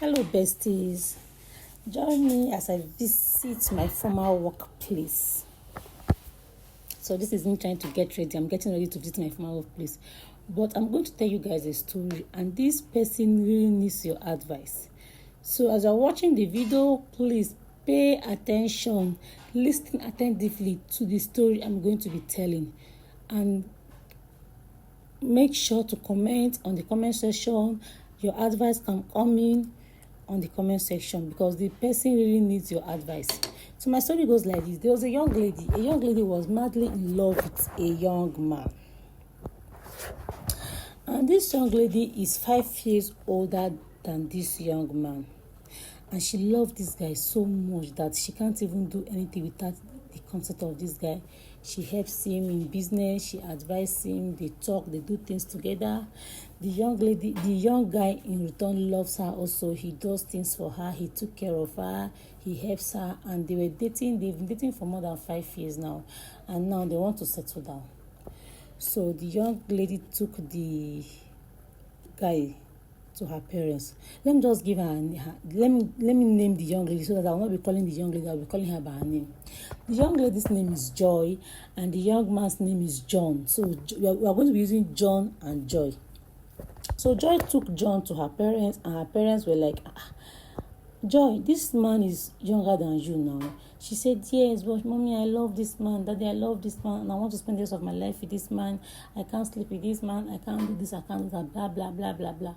Hello, besties. Join me as I visit my former workplace. So this is me trying to get ready. I'm getting ready to visit my former workplace. But I'm going to tell you guys a story, and this person really needs your advice. So as you're watching the video, please pay attention. Listen attentively to the story I'm going to be telling. And make sure to comment on the comment section. Your advice can come in on the comment section because the person really needs your advice. So my story goes like this. There was a young lady. A young lady was madly in love with a young man. And this young lady is 5 years older than this young man. And she loved this guy so much that she can't even do anything without the consent of this guy. She helps him in business, she advises him, they talk, they do things together. The young guy in return loves her also. He does things for her, he took care of her, he helps her, and they've been dating for more than 5 years now, and now they want to settle down. So the young lady took the guy to her parents. Let me just give her let me name the young lady so that I will not be calling the young lady, I will be calling her by her name. The young lady's name is Joy and the young man's name is John. So we are going to be using John and Joy. So Joy took John to her parents, and her parents were like, Joy, this man is younger than you now. She said, yes, but mommy, I love this man. Daddy, I love this man, and I want to spend the rest of my life with this man. I can't sleep with this man. I can't do this. I can't do that. Blah, blah, blah, blah, blah.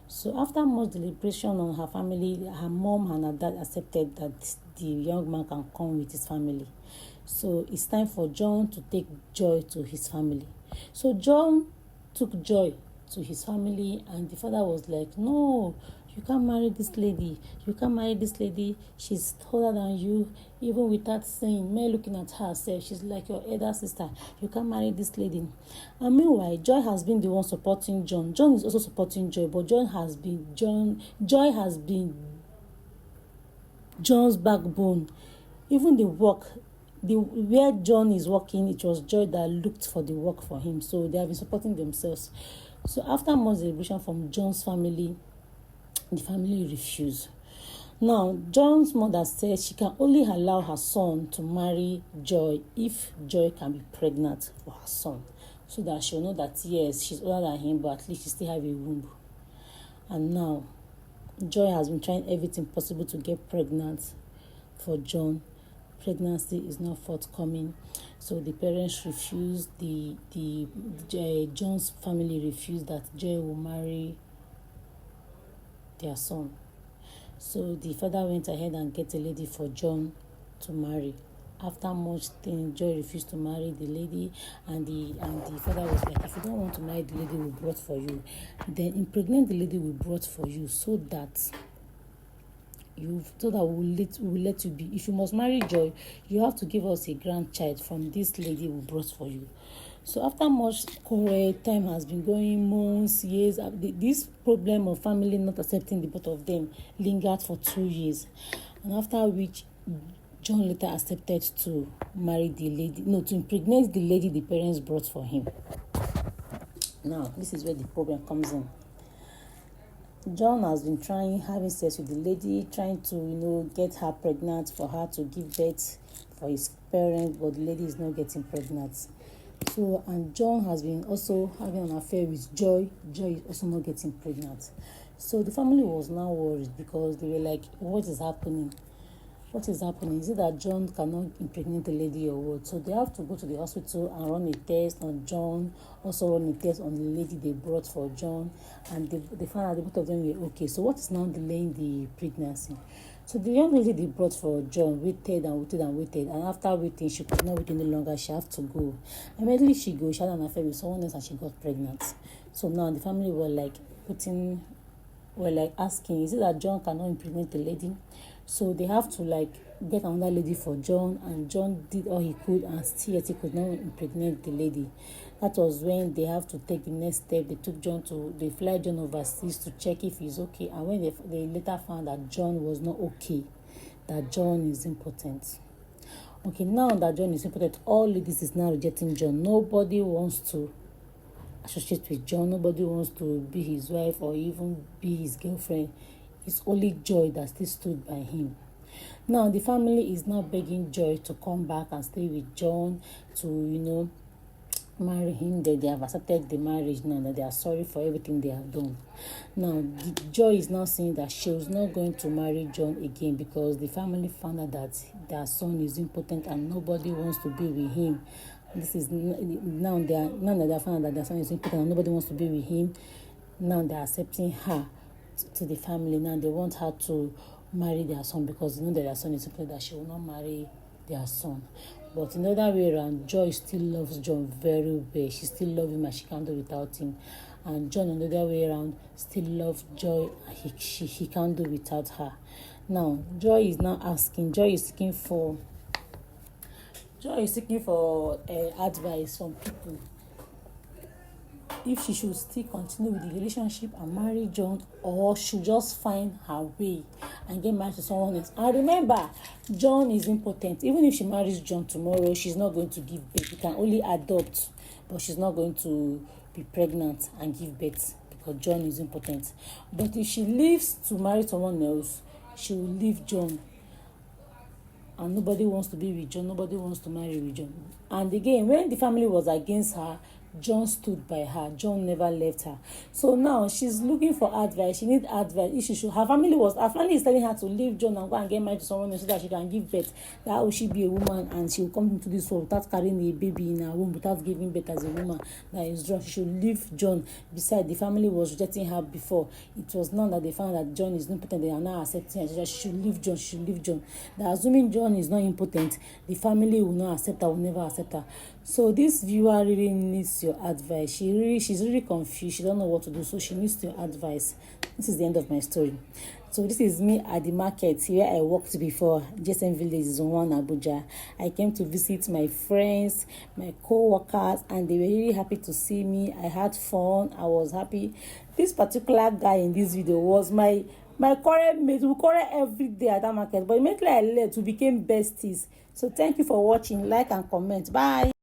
So after much deliberation on her family, her mom and her dad accepted that the young man can come with his family. So it's time for John to take Joy to his family. So John took Joy to his family, and the father was like, no, you can't marry this lady. You can't marry this lady. She's taller than you. Even without saying, me looking at her, she's like your elder sister. You can't marry this lady. And meanwhile, Joy has been the one supporting John. John is also supporting Joy, but Joy has been John's backbone. Even the work, where John is working, it was Joy that looked for the work for him. So they have been supporting themselves. So after much deliberation from John's family, the family refused. Now, John's mother said she can only allow her son to marry Joy if Joy can be pregnant for her son, so that she'll know that, yes, she's older than him, but at least she still have a womb. And now, Joy has been trying everything possible to get pregnant for John. Pregnancy is not forthcoming. So the parents refused, John's family refused that Joy will marry their son. So the father went ahead and get a lady for John to marry. After much thing, Joy refused to marry the lady, and the father was like, if you don't want to marry the lady we brought for you, then impregnate the lady we brought for you, so that we will let you be. If you must marry Joy, you have to give us a grandchild from this lady we brought for you. So after much quarrel, time has been going, months, years. This problem of family not accepting the both of them lingered for 2 years, and after which John later accepted to marry the lady, to impregnate the lady the parents brought for him. Now, this is where the problem comes in. John has been having sex with the lady, trying to, get her pregnant for her to give birth for his parents, but the lady is not getting pregnant. So, and John has been also having an affair with Joy. Joy is also not getting pregnant. So the family was now worried because they were like, what is happening? What is happening? Is it that John cannot impregnate the lady or what? So they have to go to the hospital and run a test on John, also run a test on the lady they brought for John, and they found out the both of them were okay. So what is now delaying the pregnancy? So the young lady they brought for John waited, and after waiting, she could not wait any longer. She had to go. Immediately she goes, she had an affair with someone else and she got pregnant. So now the family were asking, is it that John cannot impregnate the lady? So they have to get another lady for John, and John did all he could, and still yet he could not impregnate the lady. That was when they have to take the next step. They fly John overseas to check if he's okay, and when they later found that John was not okay, that John is impotent. Okay, now that John is impotent, all ladies is now rejecting John. Nobody wants to associate with John. Nobody wants to be his wife or even be his girlfriend. It's only Joy that still stood by him. Now the family is now begging Joy to come back and stay with John, to marry him. They have accepted the marriage now, that they are sorry for everything they have done. Now Joy is now saying that she was not going to marry John again because the family found out that their son is impotent and nobody wants to be with him. This is now that they found out that their son is impotent and nobody wants to be with him. Now they are accepting her to the family. Now they want her to marry their son because they know that their son is impotent, that she will not marry their son. But in the other way around, Joy still loves John very well. She still loves him and she can't do without him. And John, on the other way around, still loves Joy and he can't do without her. Now, Joy is seeking for advice from people, if she should still continue with the relationship and marry John, or should just find her way and get married to someone else. And remember, John is impotent. Even if she marries John tomorrow, she's not going to give birth. She can only adopt, but she's not going to be pregnant and give birth because John is impotent. But if she leaves to marry someone else, she will leave John. And nobody wants to be with John. Nobody wants to marry with John. And again, when the family was against her, John stood by her. John never left her. So now she's looking for advice. She needs advice. If she should, her family is telling her to leave John and go and get married to someone else so that she can give birth. That will she be a woman and she will come into this world without carrying a baby in her womb, without giving birth as a woman. That is wrong. She should leave John. Besides, the family was rejecting her before. It was now that they found that John is impotent. They are now accepting her. She should leave John. She should leave John. That assuming John is not impotent, the family will not accept her, will never accept her. So this viewer really needs your advice. She's really confused. She don't know what to do, so she needs your advice. This is the end of my story. So this is me at the market where I worked before, GSM Village, Zone 1, Abuja. I came to visit my friends, my co-workers, and they were really happy to see me. I had fun. I was happy. This particular guy in this video was my current mate. We quarrel every day at that market, but immediately I left, we became besties. So thank you for watching. Like and comment. Bye.